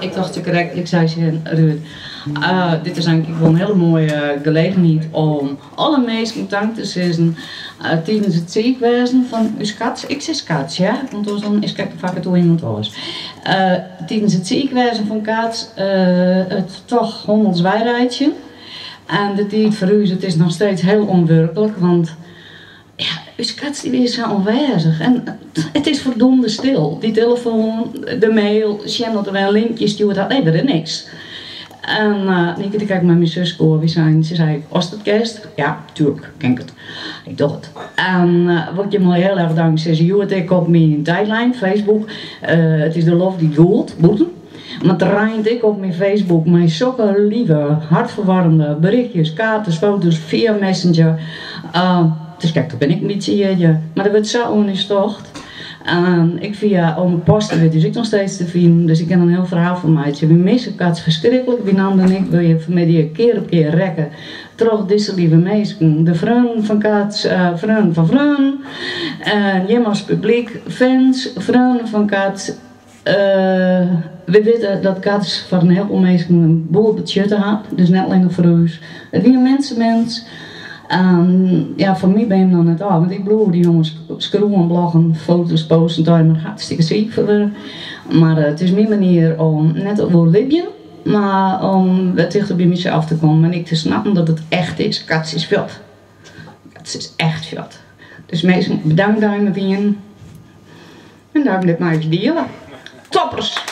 ik dacht correct, ik zei ze Ruud, dit is eigenlijk wel een hele mooie gelegenheid om alle mensen dank te zeggen tijdens het ziekwezen van uw schat. Ik zeg schat, ja, want dan is kijk vaak het door iemand anders. Tijdens het ziekwezen van Kaats het toch hondelswijrijtje. En de tijd voor u, het is nog steeds heel onwerkelijk, want ja, uw schat die is zo onwijzig en het is verdomde stil. Die telefoon, de mail, channel er wel linkjes, die dat, nee, er is niks. En ik kijk met mijn zus wie zijn, ze zei, was dat kerst? Ja, tuurlijk, ken ik het. Ik dacht het. En wat je me heel erg dank, zei ze, joh, ik op mijn tijdlijn, Facebook, het is de love die gold, boeten. Maar draait ik op mijn Facebook met zulke lieve, hartverwarmende berichtjes, kaarten, foto's via Messenger. Dus kijk, daar ben ik niet zie maar dat wordt zo ongestocht. Ik via Ome Posten, dus ik nog steeds te vinden, dus ik ken een heel verhaal van mij. We missen Kaats verschrikkelijk, wie nam en ik wil je met die keer op keer rekken. Toch deze lieve mensen, de vrienden van Kaats, vrienden van vrienden. En jij als publiek, fans, vrienden van Kaats. We weten dat Kaats voor een heleboel mensen een boel budget had, dus net alleen voor ons. Het is een mensenmens. Ja, voor mij ben je hem dan net af, want ik bedoel die jongens scrollen, bloggen, foto's posten, daar ben ik hartstikke ziek voor. Maar het is mijn manier om net over Libje, maar om wat dichter bij mezelf te komen en ik te snappen dat het echt is. Kaats is vet. Kaats is echt vet. Dus mensen, bedankt daarmee en daarom dit maar eens delen. Toppers!